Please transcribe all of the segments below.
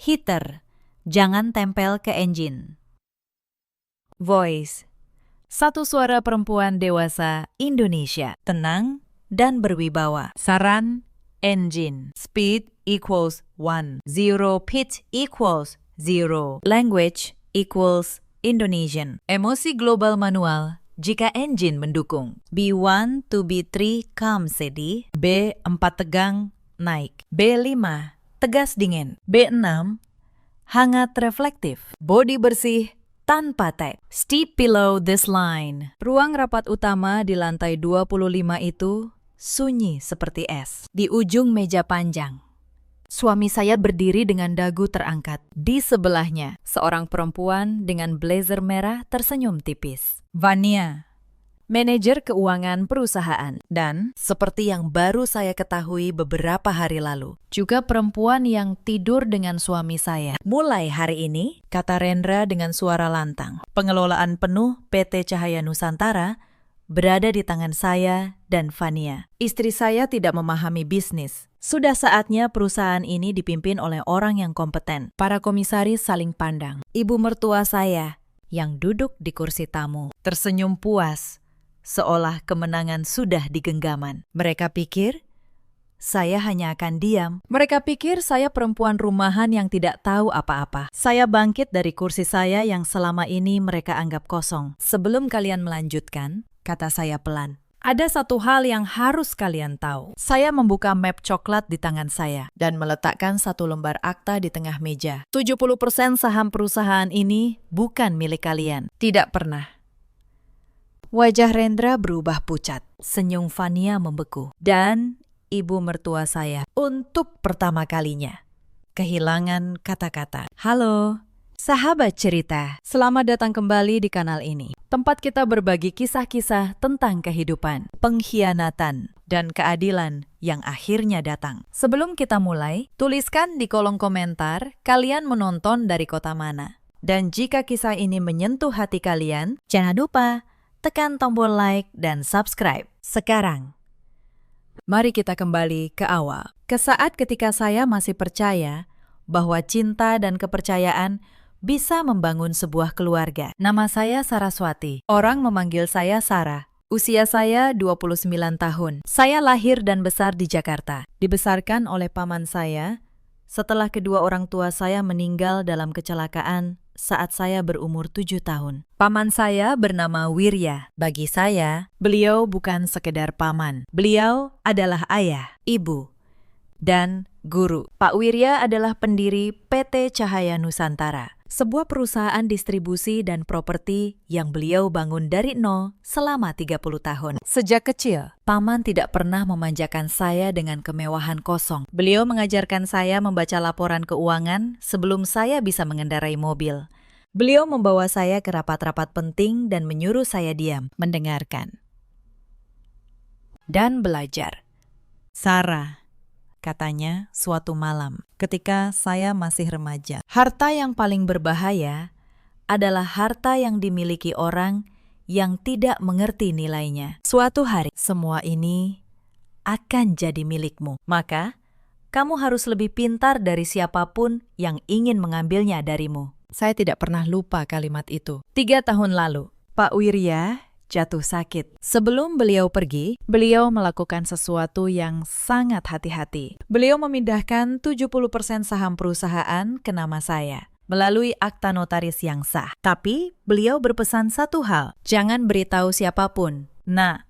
Heater, jangan tempel ke engine. Voice, satu suara perempuan dewasa Indonesia, tenang dan berwibawa. Saran, engine, speed equals 1, zero pitch equals 0, language equals Indonesian. Emosi global manual jika engine mendukung. B1 to B3 calm steady, B4 tegang naik, B5 tegas dingin, B6 hangat reflektif, body bersih tanpa tag. Steep below this line. Ruang rapat utama di lantai 25 itu sunyi seperti es. Di ujung meja panjang, suami saya berdiri dengan dagu terangkat. Di sebelahnya, seorang perempuan dengan blazer merah tersenyum tipis. Vania, manajer keuangan perusahaan. Dan, seperti yang baru saya ketahui beberapa hari lalu, juga perempuan yang tidur dengan suami saya. Mulai hari ini, kata Rendra dengan suara lantang, pengelolaan penuh PT Cahaya Nusantara berada di tangan saya dan Vania. Istri saya tidak memahami bisnis. Sudah saatnya perusahaan ini dipimpin oleh orang yang kompeten. Para komisaris saling pandang. Ibu mertua saya, yang duduk di kursi tamu, tersenyum puas, seolah kemenangan sudah di genggaman. Mereka pikir saya hanya akan diam. Mereka pikir saya perempuan rumahan yang tidak tahu apa-apa. Saya bangkit dari kursi saya yang selama ini mereka anggap kosong. Sebelum kalian melanjutkan, kata saya pelan, ada satu hal yang harus kalian tahu. Saya membuka map coklat di tangan saya dan meletakkan satu lembar akta di tengah meja. 70% saham perusahaan ini bukan milik kalian. Tidak pernah. Wajah Rendra berubah pucat. Senyum Vania membeku. Dan ibu mertua saya, untuk pertama kalinya, kehilangan kata-kata. Halo, sahabat cerita. Selamat datang kembali di kanal ini. Tempat kita berbagi kisah-kisah tentang kehidupan, pengkhianatan, dan keadilan yang akhirnya datang. Sebelum kita mulai, tuliskan di kolom komentar kalian menonton dari kota mana. Dan jika kisah ini menyentuh hati kalian, jangan lupa tekan tombol like dan subscribe. Sekarang, mari kita kembali ke awal. Ke saat ketika saya masih percaya bahwa cinta dan kepercayaan bisa membangun sebuah keluarga. Nama saya Saraswati. Orang memanggil saya Sarah. Usia saya 29 tahun. Saya lahir dan besar di Jakarta. Dibesarkan oleh paman saya setelah kedua orang tua saya meninggal dalam kecelakaan saat saya berumur 7 tahun. Paman saya bernama Wirya. Bagi saya, beliau bukan sekedar paman. Beliau adalah ayah, ibu, dan guru. Pak Wirya adalah pendiri PT Cahaya Nusantara, sebuah perusahaan distribusi dan properti yang beliau bangun dari nol selama 30 tahun. Sejak kecil, paman tidak pernah memanjakan saya dengan kemewahan kosong. Beliau mengajarkan saya membaca laporan keuangan sebelum saya bisa mengendarai mobil. Beliau membawa saya ke rapat-rapat penting dan menyuruh saya diam, mendengarkan, dan belajar. Sarah, katanya suatu malam ketika saya masih remaja, harta yang paling berbahaya adalah harta yang dimiliki orang yang tidak mengerti nilainya. Suatu hari, semua ini akan jadi milikmu. Maka, kamu harus lebih pintar dari siapapun yang ingin mengambilnya darimu. Saya tidak pernah lupa kalimat itu. 3 tahun lalu, Pak Wirya jatuh sakit. Sebelum beliau pergi, beliau melakukan sesuatu yang sangat hati-hati. Beliau memindahkan 70% saham perusahaan ke nama saya melalui akta notaris yang sah. Tapi beliau berpesan satu hal, jangan beritahu siapapun. Nah,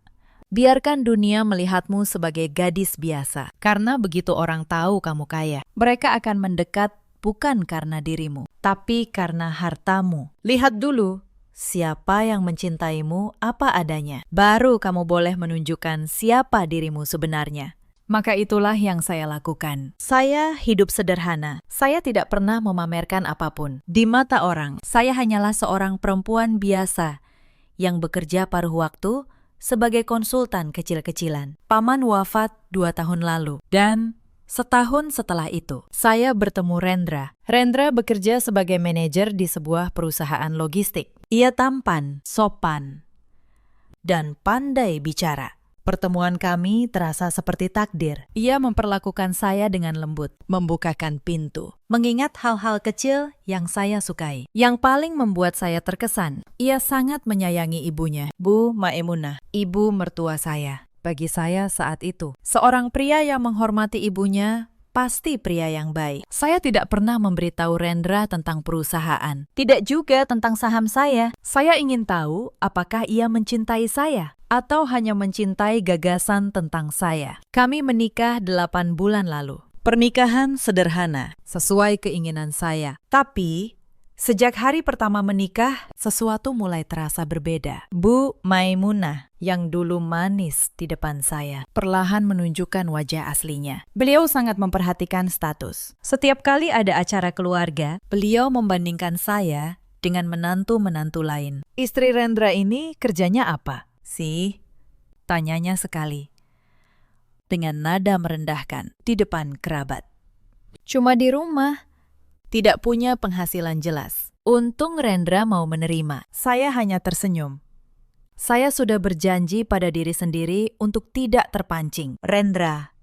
biarkan dunia melihatmu sebagai gadis biasa. Karena begitu orang tahu kamu kaya, mereka akan mendekat bukan karena dirimu, tapi karena hartamu. Lihat dulu siapa yang mencintaimu apa adanya. Baru kamu boleh menunjukkan siapa dirimu sebenarnya. Maka itulah yang saya lakukan. Saya hidup sederhana. Saya tidak pernah memamerkan apapun. Di mata orang, saya hanyalah seorang perempuan biasa yang bekerja paruh waktu sebagai konsultan kecil-kecilan. Paman wafat 2 tahun lalu. Dan setahun setelah itu, saya bertemu Rendra. Rendra bekerja sebagai manajer di sebuah perusahaan logistik. Ia tampan, sopan, dan pandai bicara. Pertemuan kami terasa seperti takdir. Ia memperlakukan saya dengan lembut, membukakan pintu, mengingat hal-hal kecil yang saya sukai. Yang paling membuat saya terkesan, ia sangat menyayangi ibunya, Bu Maemunah, ibu mertua saya. Bagi saya saat itu, seorang pria yang menghormati ibunya pasti pria yang baik. Saya tidak pernah memberitahu Rendra tentang perusahaan. Tidak juga tentang saham saya. Saya ingin tahu apakah ia mencintai saya atau hanya mencintai gagasan tentang saya. Kami menikah 8 bulan lalu. Pernikahan sederhana, sesuai keinginan saya. Tapi sejak hari pertama menikah, sesuatu mulai terasa berbeda. Bu Maemunah, yang dulu manis di depan saya, perlahan menunjukkan wajah aslinya. Beliau sangat memperhatikan status. Setiap kali ada acara keluarga, beliau membandingkan saya dengan menantu-menantu lain. Istri Rendra ini kerjanya apa? Sih, tanyanya sekali. Dengan nada merendahkan di depan kerabat. Cuma di rumah. Tidak punya penghasilan jelas. Untung Rendra mau menerima. Saya hanya tersenyum. Saya sudah berjanji pada diri sendiri untuk tidak terpancing. Rendra,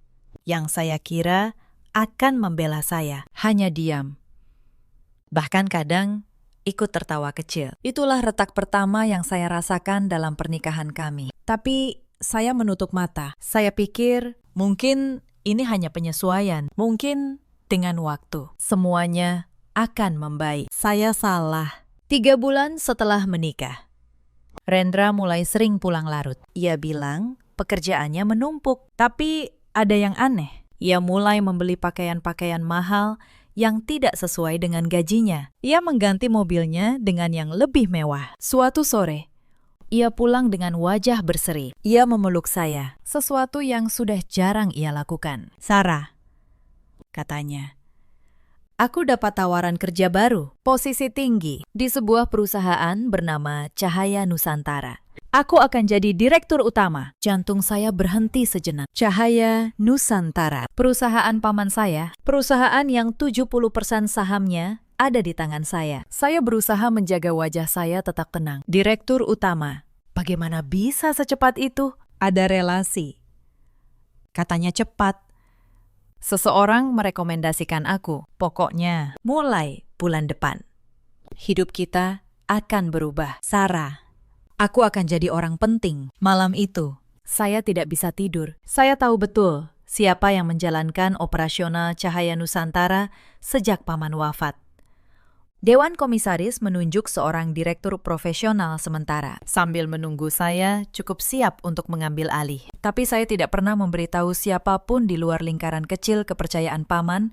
yang saya kira akan membela saya, hanya diam. Bahkan kadang ikut tertawa kecil. Itulah retak pertama yang saya rasakan dalam pernikahan kami. Tapi saya menutup mata. Saya pikir mungkin ini hanya penyesuaian. Mungkin dengan waktu, semuanya akan membaik. Saya salah. 3 bulan setelah menikah, Rendra mulai sering pulang larut. Ia bilang pekerjaannya menumpuk. Tapi ada yang aneh. Ia mulai membeli pakaian-pakaian mahal yang tidak sesuai dengan gajinya. Ia mengganti mobilnya dengan yang lebih mewah. Suatu sore, ia pulang dengan wajah berseri. Ia memeluk saya, sesuatu yang sudah jarang ia lakukan. Sarah, katanya, aku dapat tawaran kerja baru, posisi tinggi, di sebuah perusahaan bernama Cahaya Nusantara. Aku akan jadi direktur utama. Jantung saya berhenti sejenak. Cahaya Nusantara, perusahaan paman saya, perusahaan yang 70% sahamnya ada di tangan saya. Saya berusaha menjaga wajah saya tetap tenang. Direktur utama. Bagaimana bisa secepat itu? Ada relasi. Katanya cepat. Seseorang merekomendasikan aku. Pokoknya, mulai bulan depan, hidup kita akan berubah. Sarah, aku akan jadi orang penting. Malam itu, saya tidak bisa tidur. Saya tahu betul siapa yang menjalankan operasional Cahaya Nusantara sejak paman wafat. Dewan Komisaris menunjuk seorang direktur profesional sementara. Sambil menunggu saya cukup siap untuk mengambil alih. Tapi saya tidak pernah memberitahu siapapun di luar lingkaran kecil kepercayaan paman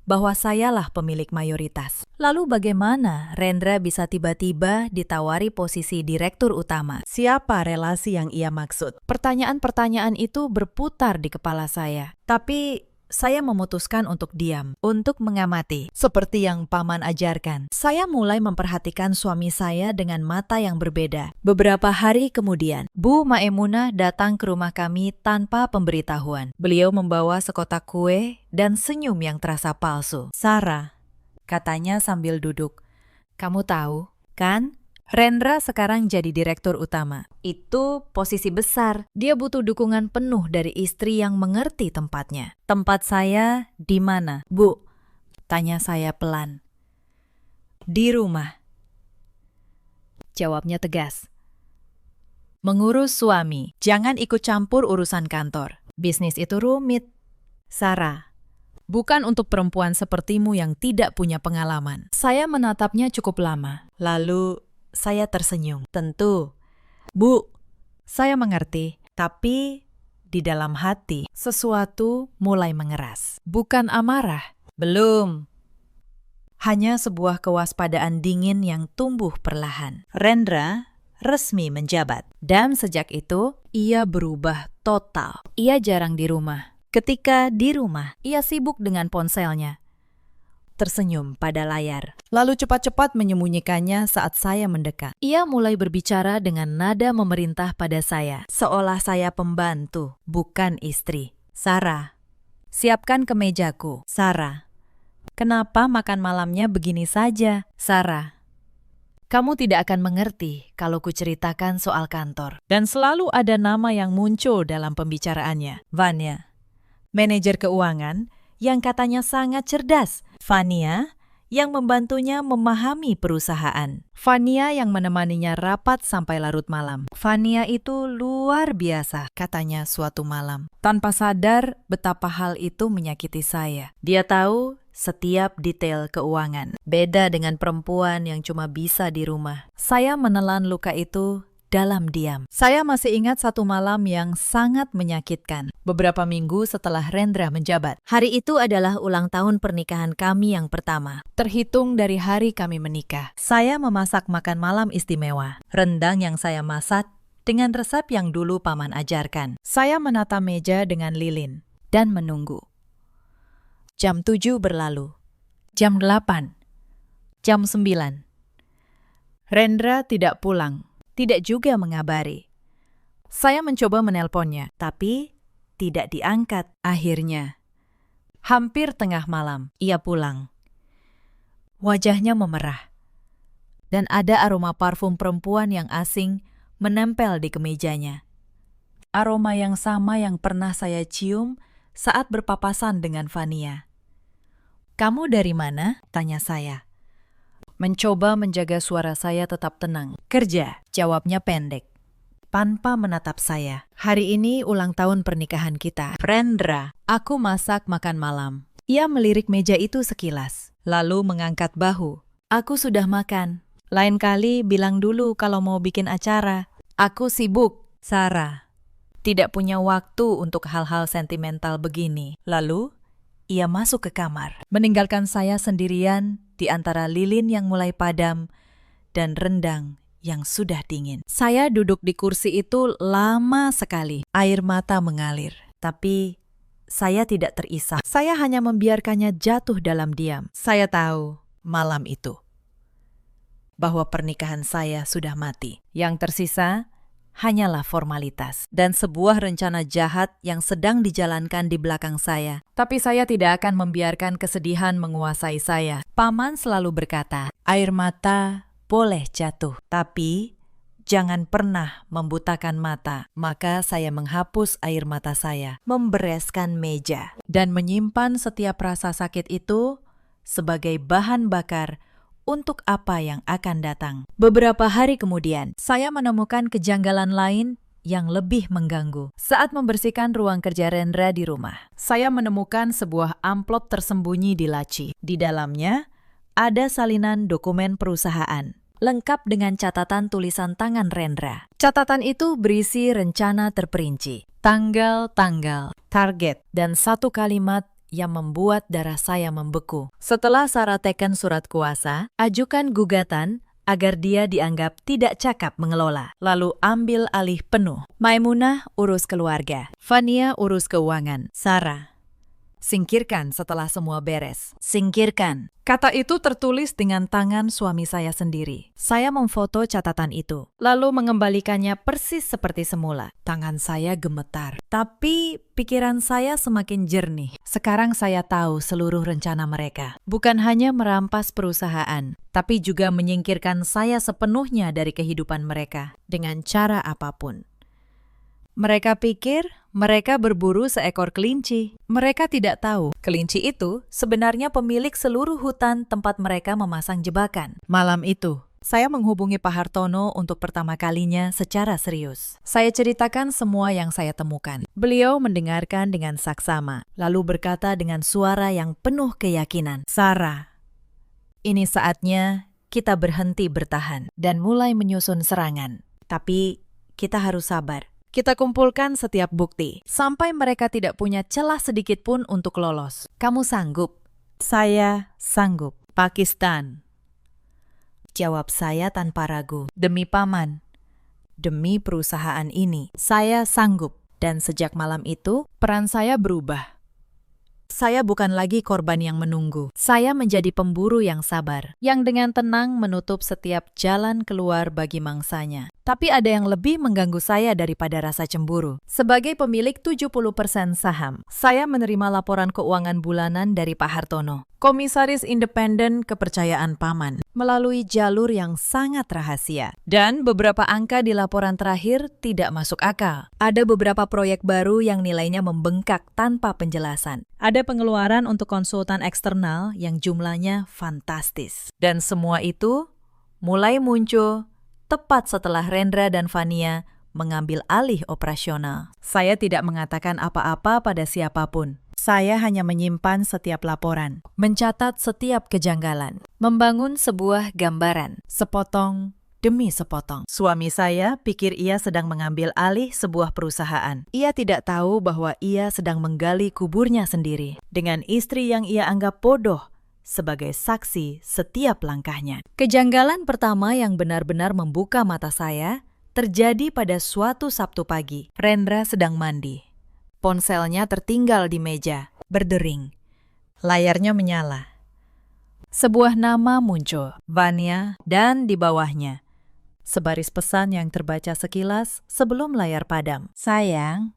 bahwa sayalah pemilik mayoritas. Lalu bagaimana Rendra bisa tiba-tiba ditawari posisi direktur utama? Siapa relasi yang ia maksud? Pertanyaan-pertanyaan itu berputar di kepala saya. Tapi saya memutuskan untuk diam, untuk mengamati, seperti yang paman ajarkan. Saya mulai memperhatikan suami saya dengan mata yang berbeda. Beberapa hari kemudian, Bu Maemunah datang ke rumah kami tanpa pemberitahuan. Beliau membawa sekotak kue dan senyum yang terasa palsu. Sarah, katanya sambil duduk, kamu tahu, kan? Rendra sekarang jadi direktur utama. Itu posisi besar. Dia butuh dukungan penuh dari istri yang mengerti tempatnya. Tempat saya di mana, Bu? Tanya saya pelan. Di rumah. Jawabnya tegas. Mengurus suami. Jangan ikut campur urusan kantor. Bisnis itu rumit. Sarah, bukan untuk perempuan sepertimu yang tidak punya pengalaman. Saya menatapnya cukup lama. Lalu saya tersenyum. Tentu. Bu, saya mengerti. Tapi di dalam hati, sesuatu mulai mengeras. Bukan amarah. Belum. Hanya sebuah kewaspadaan dingin yang tumbuh perlahan. Rendra resmi menjabat. Dan sejak itu, ia berubah total. Ia jarang di rumah. Ketika di rumah, ia sibuk dengan ponselnya. Tersenyum pada layar, lalu cepat-cepat menyembunyikannya saat saya mendekat. Ia mulai berbicara dengan nada memerintah pada saya, seolah saya pembantu, bukan istri. Sarah, siapkan kemejaku. Sarah, kenapa makan malamnya begini saja? Sarah, Kamu tidak akan mengerti kalau kuceritakan soal kantor. Dan selalu ada nama yang muncul dalam pembicaraannya. Vanya, manajer keuangan yang katanya sangat cerdas. Vania, yang membantunya memahami perusahaan. Vania yang menemaninya rapat sampai larut malam. Vania itu luar biasa, katanya suatu malam. Tanpa sadar betapa hal itu menyakiti saya. Dia tahu setiap detail keuangan. Beda dengan perempuan yang cuma bisa di rumah. Saya menelan luka itu dalam diam. Saya masih ingat satu malam yang sangat menyakitkan. Beberapa minggu setelah Rendra menjabat. Hari itu adalah ulang tahun pernikahan kami yang pertama. Terhitung dari hari kami menikah. Saya memasak makan malam istimewa. Rendang yang saya masak dengan resep yang dulu paman ajarkan. Saya menata meja dengan lilin dan menunggu. Jam 7 berlalu. Jam 8. Jam 9. Rendra tidak pulang. Tidak juga mengabari. Saya mencoba menelponnya, tapi tidak diangkat. Akhirnya, hampir tengah malam, ia pulang. Wajahnya memerah, dan ada aroma parfum perempuan yang asing menempel di kemejanya. Aroma yang sama yang pernah saya cium saat berpapasan dengan Vania. "Kamu dari mana?" tanya saya. Mencoba menjaga suara saya tetap tenang. "Kerja," jawabnya pendek, tanpa menatap saya. "Hari ini ulang tahun pernikahan kita." "Rendra, aku masak makan malam." Ia melirik meja itu sekilas, lalu mengangkat bahu. "Aku sudah makan. Lain kali bilang dulu kalau mau bikin acara." "Aku sibuk, Sarah. Tidak punya waktu untuk hal-hal sentimental begini." Lalu, ia masuk ke kamar, meninggalkan saya sendirian di antara lilin yang mulai padam dan rendang yang sudah dingin. Saya duduk di kursi itu lama sekali. Air mata mengalir. Tapi saya tidak terisak. Saya hanya membiarkannya jatuh dalam diam. Saya tahu malam itu bahwa pernikahan saya sudah mati. Yang tersisa hanyalah formalitas dan sebuah rencana jahat yang sedang dijalankan di belakang saya. Tapi saya tidak akan membiarkan kesedihan menguasai saya. Paman selalu berkata, air mata boleh jatuh, tapi jangan pernah membutakan mata. Maka saya menghapus air mata saya, membereskan meja, dan menyimpan setiap rasa sakit itu sebagai bahan bakar untuk apa yang akan datang. Beberapa hari kemudian, saya menemukan kejanggalan lain yang lebih mengganggu. Saat membersihkan ruang kerja Rendra di rumah, saya menemukan sebuah amplop tersembunyi di laci. Di dalamnya, ada salinan dokumen perusahaan, lengkap dengan catatan tulisan tangan Rendra. Catatan itu berisi rencana terperinci, tanggal-tanggal, target, dan satu kalimat yang membuat darah saya membeku. Setelah Sarah teken surat kuasa, ajukan gugatan agar dia dianggap tidak cakap mengelola, lalu ambil alih penuh. Maimunah urus keluarga, Vania urus keuangan, Sarah singkirkan setelah semua beres. Singkirkan. Kata itu tertulis dengan tangan suami saya sendiri. Saya memfoto catatan itu, lalu mengembalikannya persis seperti semula. Tangan saya gemetar, tapi pikiran saya semakin jernih. Sekarang saya tahu seluruh rencana mereka. Bukan hanya merampas perusahaan, tapi juga menyingkirkan saya sepenuhnya dari kehidupan mereka, dengan cara apapun. Mereka pikir mereka berburu seekor kelinci. Mereka tidak tahu, kelinci itu sebenarnya pemilik seluruh hutan tempat mereka memasang jebakan. Malam itu, saya menghubungi Pak Hartono untuk pertama kalinya secara serius. Saya ceritakan semua yang saya temukan. Beliau mendengarkan dengan saksama, lalu berkata dengan suara yang penuh keyakinan, "Sarah, ini saatnya kita berhenti bertahan dan mulai menyusun serangan. Tapi kita harus sabar. Kita kumpulkan setiap bukti, sampai mereka tidak punya celah sedikit pun untuk lolos. Kamu sanggup?" "Saya sanggup." "Pakistan," jawab saya tanpa ragu. "Demi paman, demi perusahaan ini, saya sanggup." Dan sejak malam itu, peran saya berubah. Saya bukan lagi korban yang menunggu. Saya menjadi pemburu yang sabar, yang dengan tenang menutup setiap jalan keluar bagi mangsanya. Tapi ada yang lebih mengganggu saya daripada rasa cemburu. Sebagai pemilik 70% saham, saya menerima laporan keuangan bulanan dari Pak Hartono, komisaris independen kepercayaan paman. melalui jalur yang sangat rahasia. Dan beberapa angka di laporan terakhir tidak masuk akal. Ada beberapa proyek baru yang nilainya membengkak tanpa penjelasan. Ada pengeluaran untuk konsultan eksternal yang jumlahnya fantastis. Dan semua itu mulai muncul tepat setelah Rendra dan Vania mengambil alih operasional. Saya tidak mengatakan apa-apa pada siapapun. Saya hanya menyimpan setiap laporan, mencatat setiap kejanggalan, membangun sebuah gambaran, sepotong demi sepotong. Suami saya pikir ia sedang mengambil alih sebuah perusahaan. Ia tidak tahu bahwa ia sedang menggali kuburnya sendiri dengan istri yang ia anggap bodoh sebagai saksi setiap langkahnya. Kejanggalan pertama yang benar-benar membuka mata saya terjadi pada suatu Sabtu pagi. Rendra sedang mandi. Ponselnya tertinggal di meja, berdering. Layarnya menyala. Sebuah nama muncul, Vania, dan di bawahnya sebaris pesan yang terbaca sekilas sebelum layar padam. Sayang,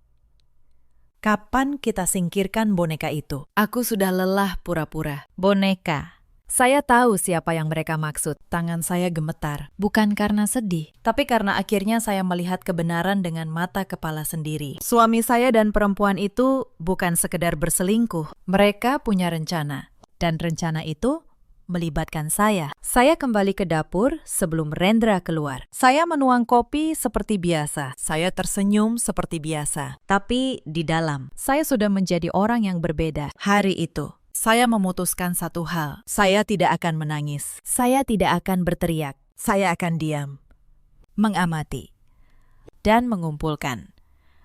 kapan kita singkirkan boneka itu? Aku sudah lelah pura-pura. Boneka. Saya tahu siapa yang mereka maksud. Tangan saya gemetar, bukan karena sedih, tapi karena akhirnya saya melihat kebenaran dengan mata kepala sendiri. Suami saya dan perempuan itu bukan sekedar berselingkuh. Mereka punya rencana, dan rencana itu melibatkan saya. Saya kembali ke dapur sebelum Rendra keluar. Saya menuang kopi seperti biasa. Saya tersenyum seperti biasa. Tapi di dalam, saya sudah menjadi orang yang berbeda. Hari itu, saya memutuskan satu hal. Saya tidak akan menangis. Saya tidak akan berteriak. Saya akan diam, mengamati, dan mengumpulkan.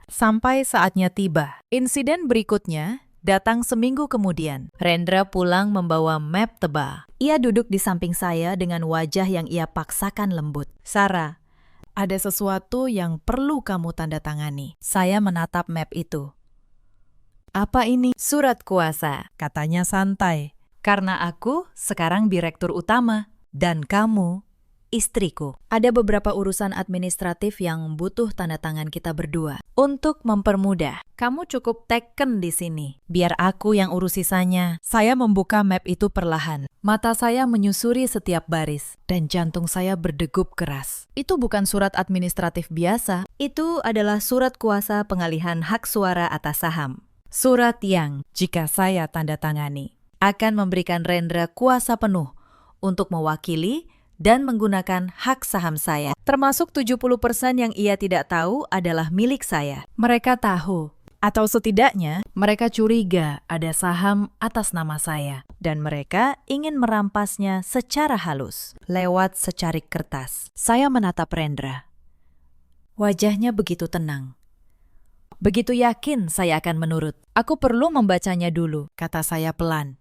Sampai saatnya tiba. Insiden berikutnya datang seminggu kemudian. Rendra pulang membawa map tebal. Ia duduk di samping saya dengan wajah yang ia paksakan lembut. Sarah, ada sesuatu yang perlu kamu tanda tangani. Saya menatap map itu. Apa ini? Surat kuasa, katanya santai. Karena aku sekarang direktur utama dan kamu istriku. Ada beberapa urusan administratif yang butuh tanda tangan kita berdua. Untuk mempermudah, kamu cukup teken di sini. Biar aku yang urus sisanya. Saya membuka map itu perlahan. Mata saya menyusuri setiap baris dan jantung saya berdegup keras. Itu bukan surat administratif biasa. Itu adalah surat kuasa pengalihan hak suara atas saham. Surat yang, jika saya tanda tangani, akan memberikan Rendra kuasa penuh untuk mewakili dan menggunakan hak saham saya. Termasuk 70% yang ia tidak tahu adalah milik saya. Mereka tahu, atau setidaknya mereka curiga ada saham atas nama saya. Dan mereka ingin merampasnya secara halus, lewat secarik kertas. Saya menatap Rendra. Wajahnya begitu tenang. Begitu yakin saya akan menurut. Aku perlu membacanya dulu, kata saya pelan.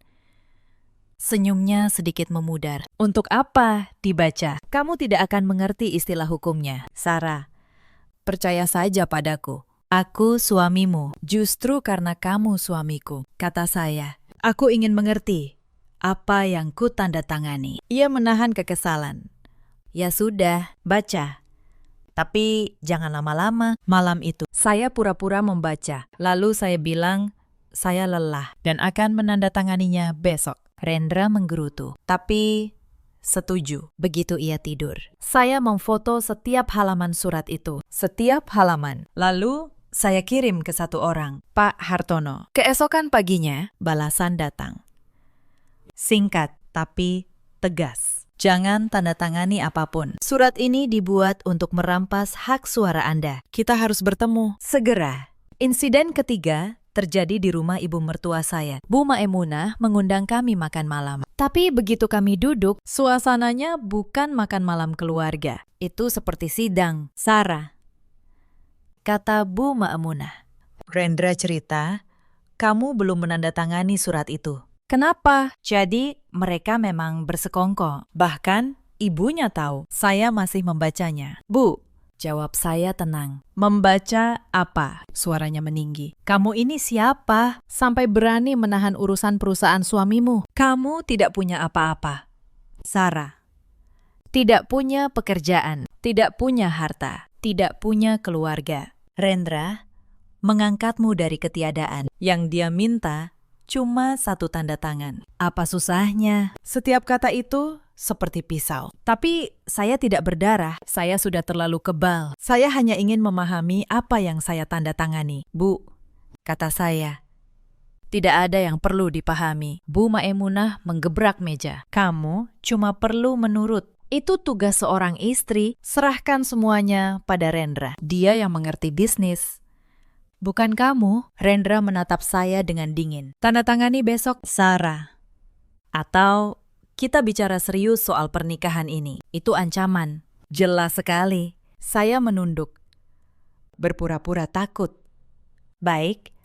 Senyumnya sedikit memudar. Untuk apa dibaca? Kamu tidak akan mengerti istilah hukumnya. Sarah, percaya saja padaku. Aku suamimu, justru karena kamu suamiku, kata saya. Aku ingin mengerti apa yang ku tanda tangani. Ia menahan kekesalan. Ya sudah, baca. Tapi jangan lama-lama. Malam itu, saya pura-pura membaca. Lalu saya bilang, saya lelah dan akan menandatanganinya besok. Rendra menggerutu, tapi setuju. Begitu ia tidur, saya memfoto setiap halaman surat itu. Setiap halaman. Lalu saya kirim ke satu orang, Pak Hartono. Keesokan paginya, balasan datang. Singkat, tapi tegas. Jangan tanda tangani apapun. Surat ini dibuat untuk merampas hak suara Anda. Kita harus bertemu segera. Insiden ketiga terjadi di rumah ibu mertua saya. Bu Maemunah mengundang kami makan malam. Tapi begitu kami duduk, suasananya bukan makan malam keluarga. Itu seperti sidang. Sarah, kata Bu Maemunah. Rendra cerita, kamu belum menandatangani surat itu. Kenapa? Jadi mereka memang bersekongkol. Bahkan ibunya tahu saya masih membacanya. Bu, jawab saya tenang. Membaca apa? Suaranya meninggi. Kamu ini siapa? Sampai berani menahan urusan perusahaan suamimu. Kamu tidak punya apa-apa. Sarah, tidak punya pekerjaan, tidak punya harta, tidak punya keluarga. Rendra mengangkatmu dari ketiadaan. Yang dia minta cuma satu tanda tangan. Apa susahnya? Setiap kata itu seperti pisau. Tapi saya tidak berdarah, saya sudah terlalu kebal. Saya hanya ingin memahami apa yang saya tanda tangani. Bu, kata saya. Tidak ada yang perlu dipahami. Bu Maemunah menggebrak meja. Kamu cuma perlu menurut. Itu tugas seorang istri. Serahkan semuanya pada Rendra. Dia yang mengerti bisnis. Bukan kamu. Rendra menatap saya dengan dingin. Tanda tangani besok, Sarah. Atau kita bicara serius soal pernikahan ini. Itu ancaman. Jelas sekali. Saya menunduk. Berpura-pura takut. Baik,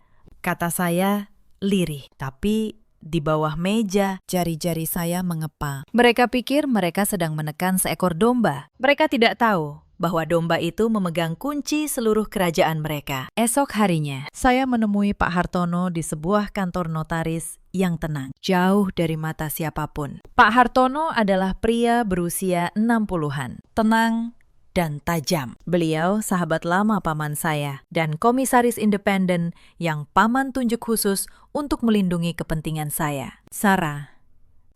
kata saya lirih, tapi di bawah meja jari-jari saya mengepal. Mereka pikir mereka sedang menekan seekor domba. Mereka tidak tahu bahwa domba itu memegang kunci seluruh kerajaan mereka. Esok harinya, saya menemui Pak Hartono di sebuah kantor notaris yang tenang, jauh dari mata siapapun. Pak Hartono adalah pria berusia 60-an, tenang dan tajam. Beliau sahabat lama paman saya dan komisaris independen yang paman tunjuk khusus untuk melindungi kepentingan saya. Sarah,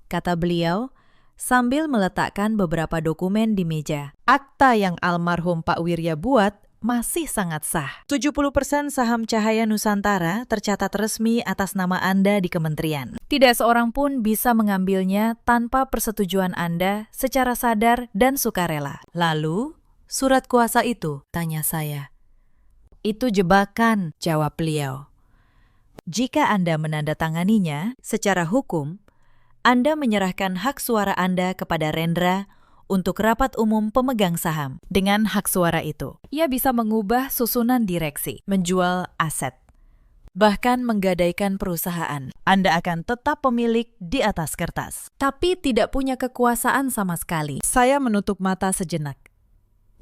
kata beliau sambil meletakkan beberapa dokumen di meja. Akta yang almarhum Pak Wirya buat masih sangat sah. 70% saham Cahaya Nusantara tercatat resmi atas nama Anda di kementerian. Tidak seorang pun bisa mengambilnya tanpa persetujuan Anda secara sadar dan sukarela. Lalu, surat kuasa itu, tanya saya. Itu jebakan, jawab beliau. Jika Anda menandatanganinya, secara hukum, Anda menyerahkan hak suara Anda kepada Rendra untuk rapat umum pemegang saham. Dengan hak suara itu, ia bisa mengubah susunan direksi, menjual aset, bahkan menggadaikan perusahaan. Anda akan tetap pemilik di atas kertas, tapi tidak punya kekuasaan sama sekali. Saya menutup mata sejenak.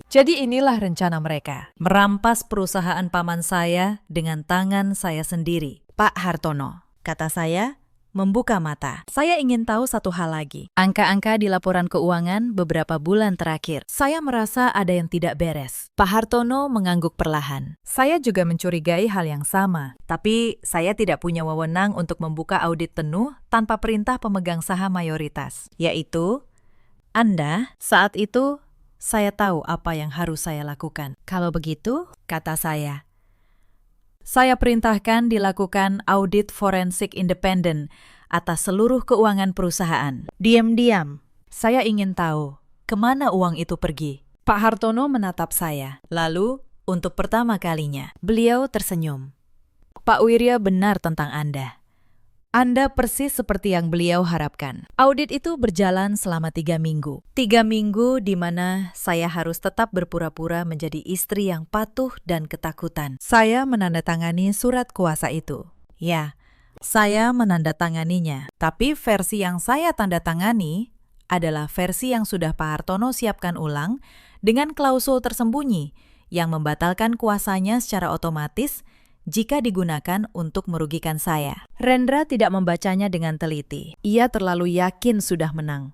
Jadi inilah rencana mereka, merampas perusahaan paman saya dengan tangan saya sendiri. Pak Hartono, kata saya, membuka mata. Saya ingin tahu satu hal lagi. Angka-angka di laporan keuangan beberapa bulan terakhir. Saya merasa ada yang tidak beres. Pak Hartono mengangguk perlahan. Saya juga mencurigai hal yang sama. Tapi saya tidak punya wewenang untuk membuka audit penuh tanpa perintah pemegang saham mayoritas. Yaitu, Anda saat itu saya tahu apa yang harus saya lakukan. Kalau begitu, kata saya perintahkan dilakukan audit forensik independen atas seluruh keuangan perusahaan. Diam-diam, saya ingin tahu kemana uang itu pergi. Pak Hartono menatap saya. Lalu, untuk pertama kalinya, beliau tersenyum. Pak Wirya benar tentang Anda. Anda persis seperti yang beliau harapkan. Audit itu berjalan selama 3 minggu. 3 minggu di mana saya harus tetap berpura-pura menjadi istri yang patuh dan ketakutan. Saya menandatangani surat kuasa itu. Ya, saya menandatanganinya. Tapi versi yang saya tandatangani adalah versi yang sudah Pak Hartono siapkan ulang dengan klausul tersembunyi yang membatalkan kuasanya secara otomatis jika digunakan untuk merugikan saya. Rendra tidak membacanya dengan teliti. Ia terlalu yakin sudah menang.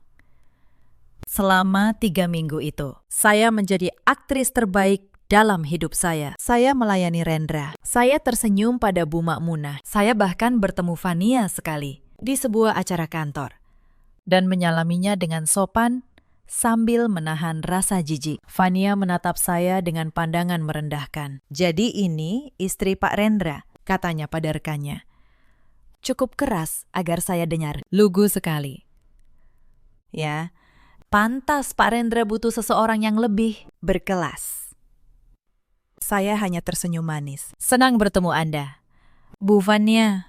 Selama 3 minggu itu, saya menjadi aktris terbaik dalam hidup saya. Saya melayani Rendra. Saya tersenyum pada Bu Maemunah. Saya bahkan bertemu Fania sekali di sebuah acara kantor dan menyalaminya dengan sopan sambil menahan rasa jijik. Fania menatap saya dengan pandangan merendahkan. Jadi ini istri Pak Rendra, katanya pada rekannya. Cukup keras agar saya dengar. Lugu sekali. Ya, pantas Pak Rendra butuh seseorang yang lebih berkelas. Saya hanya tersenyum manis. Senang bertemu Anda. Bu Fania,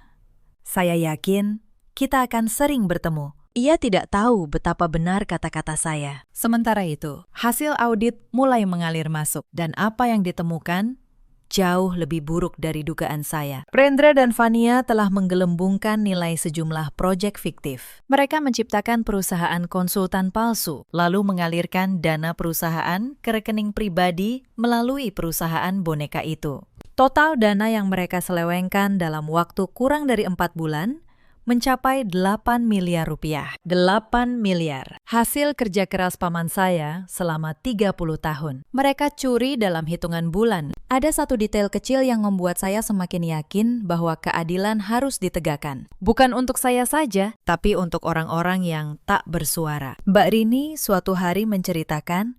saya yakin kita akan sering bertemu. Ia tidak tahu betapa benar kata-kata saya. Sementara itu, hasil audit mulai mengalir masuk dan apa yang ditemukan jauh lebih buruk dari dugaan saya. Rendra dan Fania telah menggelembungkan nilai sejumlah proyek fiktif. Mereka menciptakan perusahaan konsultan palsu, lalu mengalirkan dana perusahaan ke rekening pribadi melalui perusahaan boneka itu. Total dana yang mereka selewengkan dalam waktu kurang dari 4 bulan mencapai 8 miliar rupiah. 8 miliar. Hasil kerja keras paman saya selama 30 tahun. Mereka curi dalam hitungan bulan. Ada satu detail kecil yang membuat saya semakin yakin bahwa keadilan harus ditegakkan. Bukan untuk saya saja, tapi untuk orang-orang yang tak bersuara. Mbak Rini suatu hari menceritakan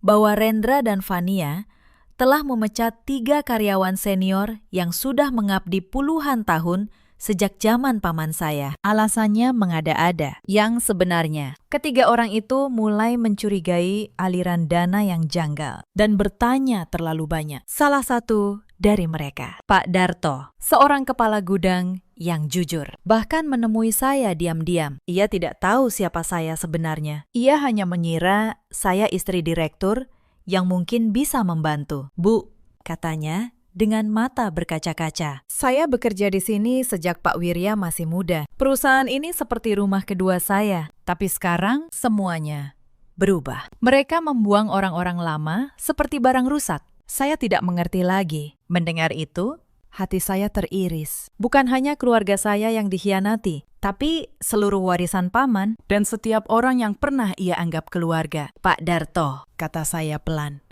bahwa Rendra dan Fania telah memecat 3 karyawan senior yang sudah mengabdi puluhan tahun sejak zaman paman saya. Alasannya mengada-ada. Yang sebenarnya, ketiga orang itu mulai mencurigai aliran dana yang janggal dan bertanya terlalu banyak. Salah satu dari mereka, Pak Darto, seorang kepala gudang yang jujur. Bahkan menemui saya diam-diam. Ia tidak tahu siapa saya sebenarnya. Ia hanya mengira saya istri direktur yang mungkin bisa membantu. Bu, katanya, dengan mata berkaca-kaca. Saya bekerja di sini sejak Pak Wirya masih muda. Perusahaan ini seperti rumah kedua saya. Tapi sekarang semuanya berubah. Mereka membuang orang-orang lama seperti barang rusak. Saya tidak mengerti lagi. Mendengar itu, hati saya teriris. Bukan hanya keluarga saya yang dikhianati, tapi seluruh warisan paman dan setiap orang yang pernah ia anggap keluarga. Pak Darto, kata saya pelan.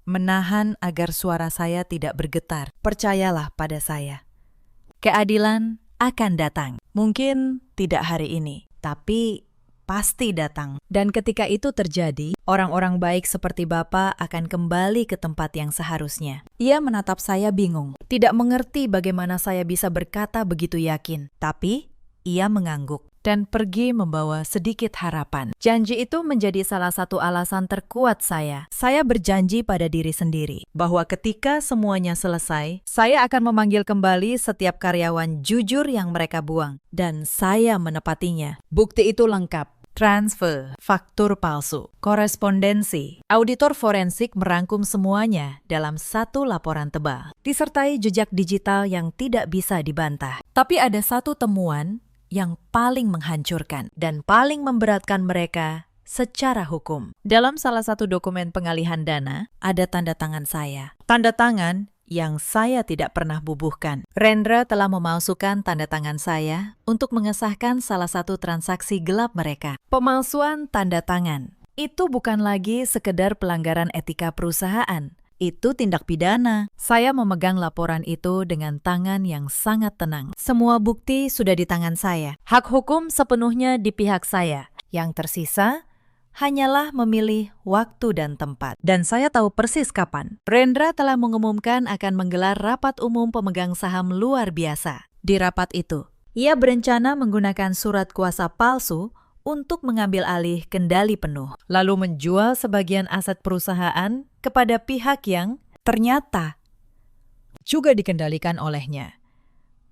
Menahan agar suara saya tidak bergetar. Percayalah pada saya. Keadilan akan datang. Mungkin tidak hari ini, tapi pasti datang. Dan ketika itu terjadi, orang-orang baik seperti Bapak akan kembali ke tempat yang seharusnya. Ia menatap saya bingung. Tidak mengerti bagaimana saya bisa berkata begitu yakin. Tapi ia mengangguk dan pergi membawa sedikit harapan. Janji itu menjadi salah satu alasan terkuat saya. Saya berjanji pada diri sendiri bahwa ketika semuanya selesai, saya akan memanggil kembali setiap karyawan jujur yang mereka buang. Dan saya menepatinya. Bukti itu lengkap. Transfer, faktur palsu, korespondensi. Auditor forensik merangkum semuanya dalam satu laporan tebal, disertai jejak digital yang tidak bisa dibantah. Tapi ada satu temuan yang paling menghancurkan dan paling memberatkan mereka secara hukum. Dalam salah satu dokumen pengalihan dana, ada tanda tangan saya. Tanda tangan yang saya tidak pernah bubuhkan. Rendra telah memalsukan tanda tangan saya untuk mengesahkan salah satu transaksi gelap mereka. Pemalsuan tanda tangan. Itu bukan lagi sekedar pelanggaran etika perusahaan. Itu tindak pidana. Saya memegang laporan itu dengan tangan yang sangat tenang. Semua bukti sudah di tangan saya. Hak hukum sepenuhnya di pihak saya. Yang tersisa hanyalah memilih waktu dan tempat. Dan saya tahu persis kapan. Rendra telah mengumumkan akan menggelar rapat umum pemegang saham luar biasa. Di rapat itu, ia berencana menggunakan surat kuasa palsu untuk mengambil alih kendali penuh, lalu menjual sebagian aset perusahaan kepada pihak yang ternyata juga dikendalikan olehnya.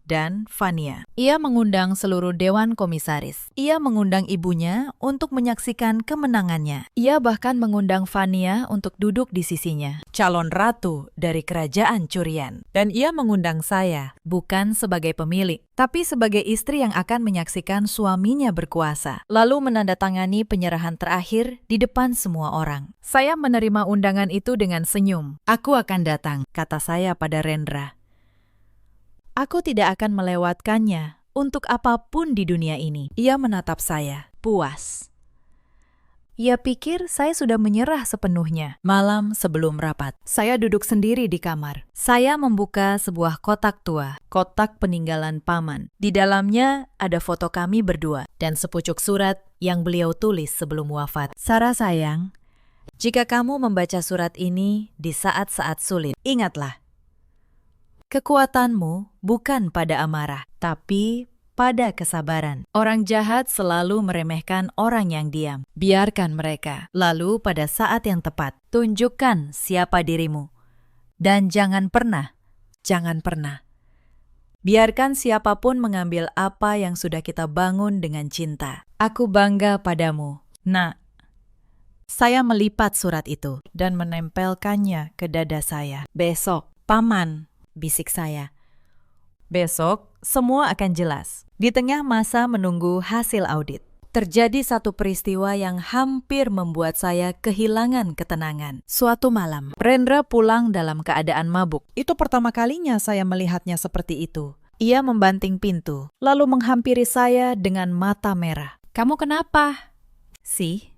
Dan Fania. Ia mengundang seluruh dewan komisaris. Ia mengundang ibunya untuk menyaksikan kemenangannya. Ia bahkan mengundang Fania untuk duduk di sisinya. Calon ratu dari kerajaan curian. Dan ia mengundang saya, bukan sebagai pemilik, tapi sebagai istri yang akan menyaksikan suaminya berkuasa. Lalu menandatangani penyerahan terakhir di depan semua orang. Saya menerima undangan itu dengan senyum. Aku akan datang, kata saya pada Rendra. Aku tidak akan melewatkannya untuk apapun di dunia ini. Ia menatap saya, puas. Ia pikir saya sudah menyerah sepenuhnya. Malam sebelum rapat, saya duduk sendiri di kamar. Saya membuka sebuah kotak tua, kotak peninggalan paman. Di dalamnya ada foto kami berdua dan sepucuk surat yang beliau tulis sebelum wafat. Sarah sayang, jika kamu membaca surat ini di saat-saat sulit, ingatlah, kekuatanmu bukan pada amarah, tapi pada kesabaran. Orang jahat selalu meremehkan orang yang diam. Biarkan mereka. Lalu pada saat yang tepat, tunjukkan siapa dirimu. Dan jangan pernah, biarkan siapapun mengambil apa yang sudah kita bangun dengan cinta. Aku bangga padamu, Nak. Saya melipat surat itu dan menempelkannya ke dada saya. Besok, Paman, bisik saya. Besok, semua akan jelas. Di tengah masa menunggu hasil audit, terjadi satu peristiwa yang hampir membuat saya kehilangan ketenangan. Suatu malam, Rendra pulang dalam keadaan mabuk. Itu pertama kalinya saya melihatnya seperti itu. Ia membanting pintu, lalu menghampiri saya dengan mata merah. "Kamu kenapa?" "Sih,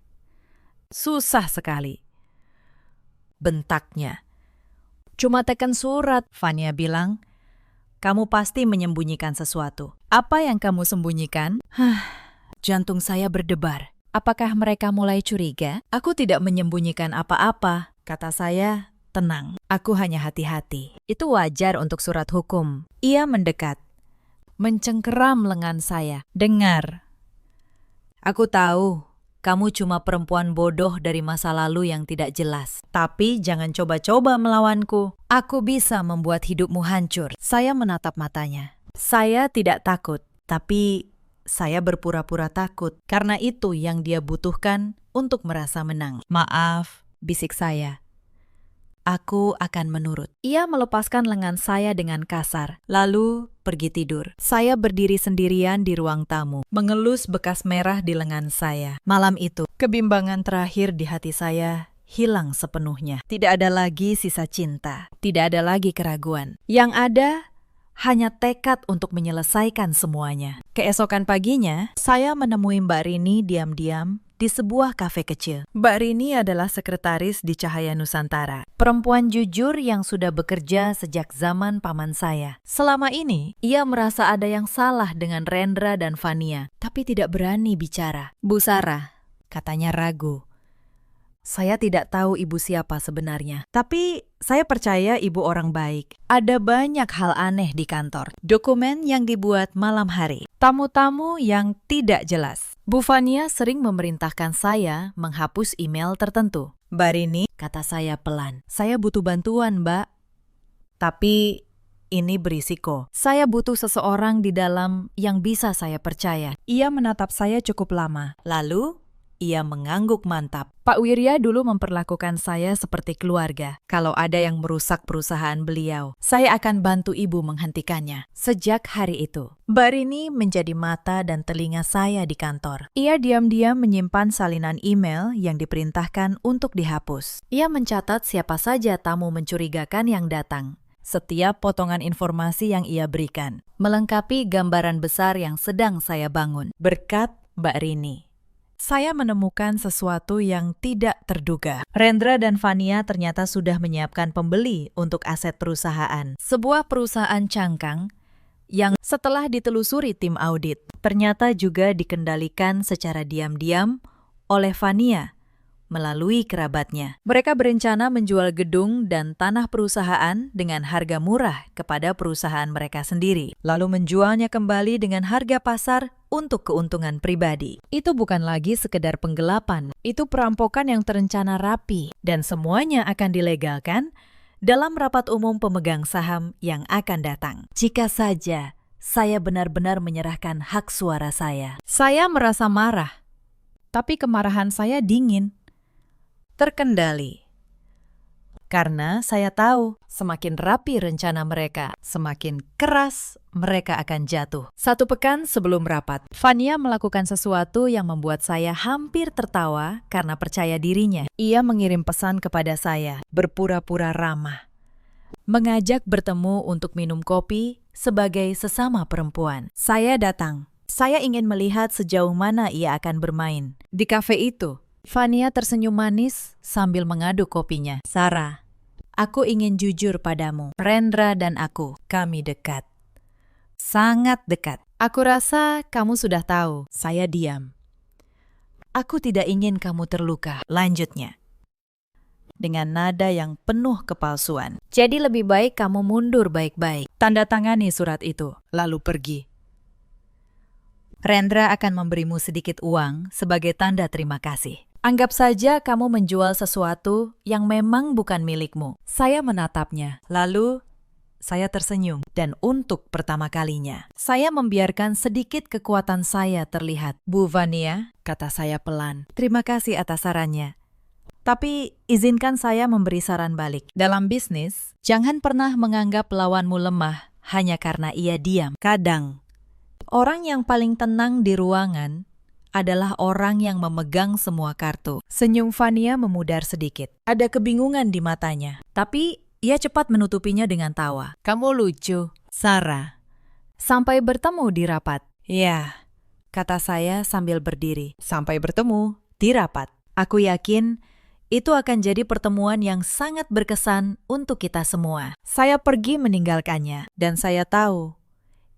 susah sekali," bentaknya. "Cuma tekan surat," Fania bilang. "Kamu pasti menyembunyikan sesuatu." "Apa yang kamu sembunyikan?" Jantung saya berdebar. Apakah mereka mulai curiga? "Aku tidak menyembunyikan apa-apa," kata saya. "Tenang, aku hanya hati-hati. Itu wajar untuk surat hukum." Ia mendekat, mencengkeram lengan saya. "Dengar, aku tahu kamu cuma perempuan bodoh dari masa lalu yang tidak jelas. Tapi jangan coba-coba melawanku. Aku bisa membuat hidupmu hancur." Saya menatap matanya. Saya tidak takut, tapi saya berpura-pura takut karena itu yang dia butuhkan untuk merasa menang. "Maaf," bisik saya. "Aku akan menurut." Ia melepaskan lengan saya dengan kasar, lalu pergi tidur. Saya berdiri sendirian di ruang tamu, mengelus bekas merah di lengan saya. Malam itu, kebimbangan terakhir di hati saya hilang sepenuhnya. Tidak ada lagi sisa cinta, tidak ada lagi keraguan. Yang ada hanya tekad untuk menyelesaikan semuanya. Keesokan paginya, saya menemui Mbak Rini diam-diam di sebuah kafe kecil. Mbak Rini adalah sekretaris di Cahaya Nusantara. Perempuan jujur yang sudah bekerja sejak zaman paman saya. Selama ini, ia merasa ada yang salah dengan Rendra dan Fania, tapi tidak berani bicara. "Bu Sarah," katanya ragu. "Saya tidak tahu ibu siapa sebenarnya, tapi saya percaya ibu orang baik. Ada banyak hal aneh di kantor. Dokumen yang dibuat malam hari, tamu-tamu yang tidak jelas. Bu Fania sering memerintahkan saya menghapus email tertentu." "Mbak Rini," kata saya pelan, "saya butuh bantuan, Mbak. Tapi ini berisiko. Saya butuh seseorang di dalam yang bisa saya percaya." Ia menatap saya cukup lama. Lalu ia mengangguk mantap. "Pak Wirya dulu memperlakukan saya seperti keluarga. Kalau ada yang merusak perusahaan beliau, saya akan bantu ibu menghentikannya." Sejak hari itu, Mbak Rini menjadi mata dan telinga saya di kantor. Ia diam-diam menyimpan salinan email yang diperintahkan untuk dihapus. Ia mencatat siapa saja tamu mencurigakan yang datang, setiap potongan informasi yang ia berikan, melengkapi gambaran besar yang sedang saya bangun. Berkat Mbak Rini, saya menemukan sesuatu yang tidak terduga. Rendra dan Fania ternyata sudah menyiapkan pembeli untuk aset perusahaan. Sebuah perusahaan cangkang yang setelah ditelusuri tim audit, ternyata juga dikendalikan secara diam-diam oleh Fania melalui kerabatnya. Mereka berencana menjual gedung dan tanah perusahaan dengan harga murah kepada perusahaan mereka sendiri, lalu menjualnya kembali dengan harga pasar untuk keuntungan pribadi. Itu bukan lagi sekedar penggelapan, itu perampokan yang terencana rapi, dan semuanya akan dilegalkan dalam rapat umum pemegang saham yang akan datang. Jika saja saya benar-benar menyerahkan hak suara saya. Saya merasa marah, tapi kemarahan saya dingin, terkendali. Karena saya tahu semakin rapi rencana mereka, semakin keras mereka akan jatuh. 1 pekan sebelum rapat, Fania melakukan sesuatu yang membuat saya hampir tertawa karena percaya dirinya. Ia mengirim pesan kepada saya, berpura-pura ramah, mengajak bertemu untuk minum kopi sebagai sesama perempuan. Saya datang. Saya ingin melihat sejauh mana ia akan bermain. Di kafe itu, Fania tersenyum manis sambil mengaduk kopinya. "Sarah, aku ingin jujur padamu. Rendra dan aku, kami dekat. Sangat dekat. Aku rasa kamu sudah tahu." Saya diam. "Aku tidak ingin kamu terluka," lanjutnya, dengan nada yang penuh kepalsuan. "Jadi lebih baik kamu mundur baik-baik. Tanda tangani surat itu, lalu pergi. Rendra akan memberimu sedikit uang sebagai tanda terima kasih. Anggap saja kamu menjual sesuatu yang memang bukan milikmu." Saya menatapnya, lalu saya tersenyum. Dan untuk pertama kalinya, saya membiarkan sedikit kekuatan saya terlihat. "Bu Fania," kata saya pelan, "terima kasih atas sarannya. Tapi izinkan saya memberi saran balik. Dalam bisnis, jangan pernah menganggap lawanmu lemah hanya karena ia diam. Kadang, orang yang paling tenang di ruangan adalah orang yang memegang semua kartu." Senyum Fania memudar sedikit. Ada kebingungan di matanya, tapi ia cepat menutupinya dengan tawa. "Kamu lucu, Sarah. Sampai bertemu di rapat. Ya, kata saya sambil berdiri. Sampai bertemu di rapat. Aku yakin itu akan jadi pertemuan yang sangat berkesan untuk kita semua. Saya pergi meninggalkannya, dan saya tahu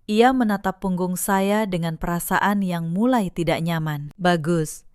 ia menatap punggung saya dengan perasaan yang mulai tidak nyaman. Bagus.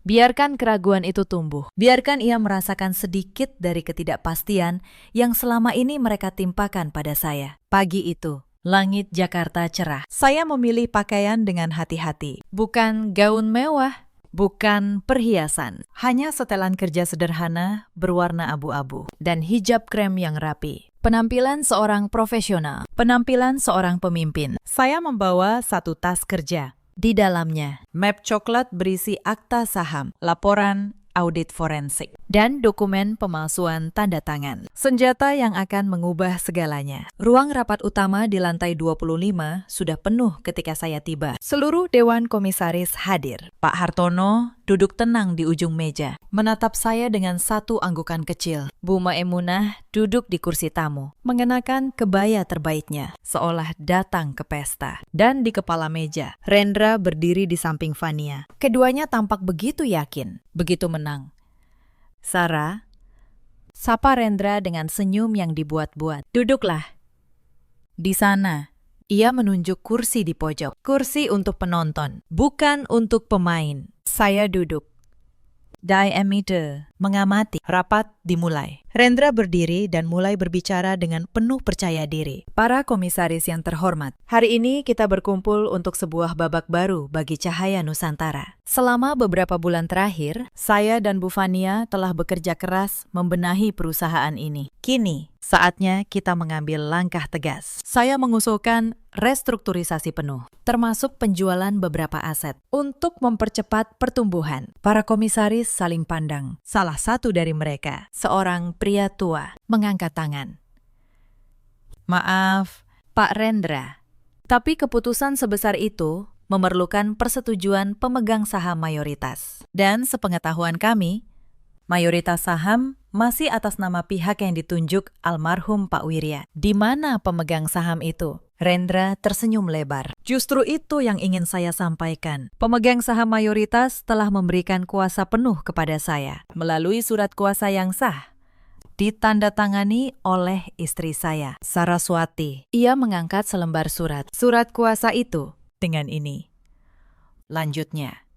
Biarkan keraguan itu tumbuh. Biarkan ia merasakan sedikit dari ketidakpastian yang selama ini mereka timpakan pada saya. Pagi itu, langit Jakarta cerah. Saya memilih pakaian dengan hati-hati. Bukan gaun mewah, bukan perhiasan. Hanya setelan kerja sederhana berwarna abu-abu dan hijab krem yang rapi. Penampilan seorang profesional. Penampilan seorang pemimpin. Saya membawa satu tas kerja. Di dalamnya, map coklat berisi akta saham, laporan audit forensik, dan dokumen pemalsuan tanda tangan. Senjata yang akan mengubah segalanya. Ruang rapat utama di lantai 25 sudah penuh ketika saya tiba. Seluruh Dewan Komisaris hadir. Pak Hartono duduk tenang di ujung meja, menatap saya dengan satu anggukan kecil. Bu Maemunah duduk di kursi tamu, mengenakan kebaya terbaiknya, seolah datang ke pesta. Dan di kepala meja, Rendra berdiri di samping Fania. Keduanya tampak begitu yakin, begitu menang. Sarah, sapa Rendra dengan senyum yang dibuat-buat. Duduklah. Di sana, ia menunjuk kursi di pojok. Kursi untuk penonton, bukan untuk pemain. Saya duduk. Diameter mengamati. Rapat dimulai. Rendra berdiri dan mulai berbicara dengan penuh percaya diri. Para komisaris yang terhormat, hari ini kita berkumpul untuk sebuah babak baru bagi Cahaya Nusantara. Selama beberapa bulan terakhir, saya dan Bu Fania telah bekerja keras membenahi perusahaan ini. Kini, saatnya kita mengambil langkah tegas. Saya mengusulkan restrukturisasi penuh, termasuk penjualan beberapa aset, untuk mempercepat pertumbuhan. Para komisaris saling pandang. Salah satu dari mereka, seorang pria tua, mengangkat tangan. Maaf, Pak Rendra, tapi keputusan sebesar itu memerlukan persetujuan pemegang saham mayoritas. Dan sepengetahuan kami, mayoritas saham masih atas nama pihak yang ditunjuk almarhum Pak Wirya. Di mana pemegang saham itu? Rendra tersenyum lebar. Justru itu yang ingin saya sampaikan. Pemegang saham mayoritas telah memberikan kuasa penuh kepada saya melalui surat kuasa yang sah, ditandatangani oleh istri saya, Saraswati. Ia mengangkat selembar surat. Surat kuasa itu dengan ini. Lanjutnya.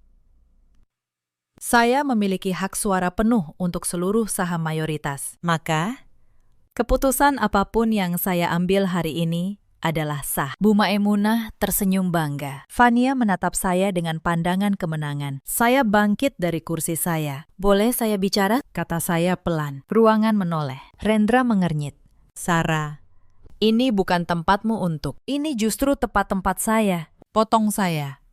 Saya memiliki hak suara penuh untuk seluruh saham mayoritas. Maka, keputusan apapun yang saya ambil hari ini adalah sah. Bu Maemunah tersenyum bangga. Fania menatap saya dengan pandangan kemenangan. Saya bangkit dari kursi saya. Boleh saya bicara? Kata saya pelan. Ruangan menoleh. Rendra mengernyit. Sarah, ini bukan tempatmu untuk. Ini justru tempat saya. Potong saya.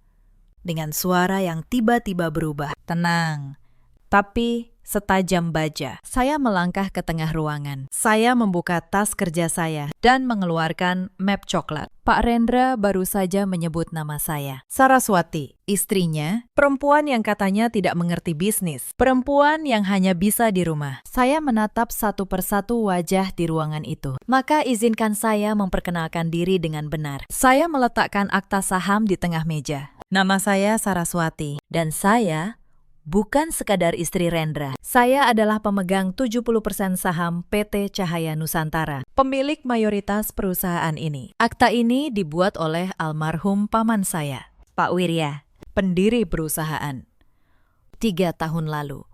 Dengan suara yang tiba-tiba berubah. Tenang. Tapi setajam baja. Saya melangkah ke tengah ruangan. Saya membuka tas kerja saya dan mengeluarkan map coklat. Pak Rendra baru saja menyebut nama saya. Saraswati, istrinya, perempuan yang katanya tidak mengerti bisnis. Perempuan yang hanya bisa di rumah. Saya menatap satu persatu wajah di ruangan itu. Maka izinkan saya memperkenalkan diri dengan benar. Saya meletakkan akta saham di tengah meja. Nama saya Saraswati dan saya bukan sekadar istri Rendra. Saya adalah pemegang 70% saham PT Cahaya Nusantara, pemilik mayoritas perusahaan ini. Akta ini dibuat oleh almarhum paman saya, Pak Wirya, pendiri perusahaan, 3 tahun lalu,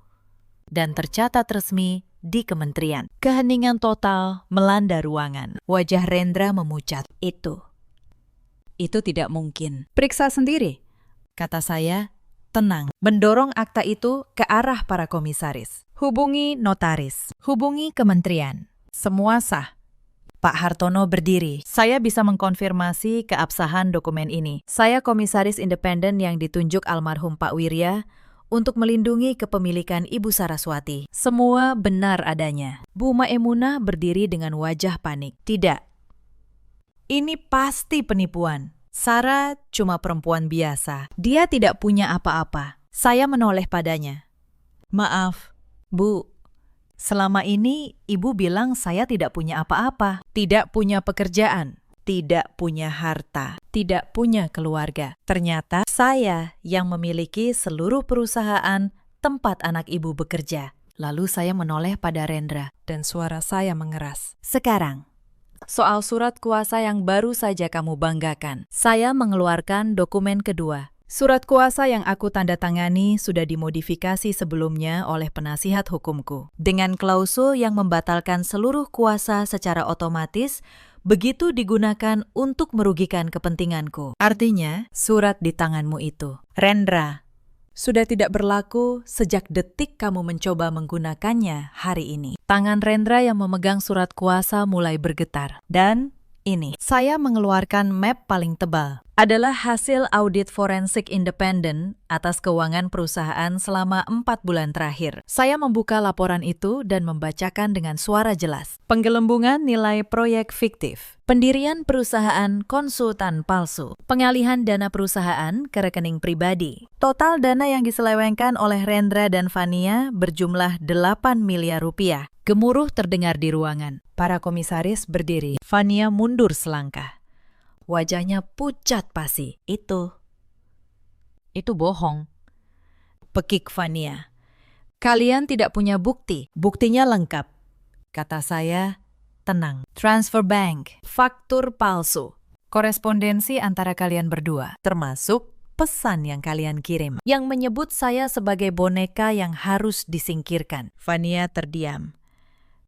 dan tercatat resmi di kementerian. Keheningan total melanda ruangan. Wajah Rendra memucat. Itu tidak mungkin. Periksa sendiri, kata saya. Tenang, mendorong akta itu ke arah para komisaris. Hubungi notaris, hubungi kementerian. Semua sah. Pak Hartono berdiri. Saya bisa mengkonfirmasi keabsahan dokumen ini. Saya komisaris independen yang ditunjuk almarhum Pak Wirya untuk melindungi kepemilikan Ibu Saraswati. Semua benar adanya. Bu Maemunah berdiri dengan wajah panik. Tidak. Ini pasti penipuan. Sarah cuma perempuan biasa. Dia tidak punya apa-apa. Saya menoleh padanya. Maaf, Bu. Selama ini Ibu bilang saya tidak punya apa-apa. Tidak punya pekerjaan. tidak punya harta, tidak punya keluarga. Ternyata saya yang memiliki seluruh perusahaan tempat anak ibu bekerja. Lalu saya menoleh pada Rendra dan suara saya mengeras. Sekarang, soal surat kuasa yang baru saja kamu banggakan. Saya mengeluarkan dokumen kedua. Surat kuasa yang aku tanda tangani sudah dimodifikasi sebelumnya oleh penasihat hukumku. Dengan klausul yang membatalkan seluruh kuasa secara otomatis, begitu digunakan untuk merugikan kepentinganku. Artinya, surat di tanganmu itu, Rendra, sudah tidak berlaku sejak detik kamu mencoba menggunakannya hari ini. Tangan Rendra yang memegang surat kuasa mulai bergetar. Dan ini, saya mengeluarkan map paling tebal. Adalah hasil audit forensik independen atas keuangan perusahaan selama 4 bulan terakhir. Saya membuka laporan itu dan membacakan dengan suara jelas. Penggelembungan nilai proyek fiktif, pendirian perusahaan konsultan palsu, pengalihan dana perusahaan ke rekening pribadi. Total dana yang diselewengkan oleh Rendra dan Fania berjumlah 8 miliar rupiah. Gemuruh terdengar di ruangan. Para komisaris berdiri. Fania mundur selangkah. Wajahnya pucat pasi. Itu bohong. Pekik Fania. Kalian tidak punya bukti. Buktinya lengkap. Kata saya, tenang. Transfer bank, faktur palsu, korespondensi antara kalian berdua, termasuk pesan yang kalian kirim, yang menyebut saya sebagai boneka yang harus disingkirkan. Fania terdiam.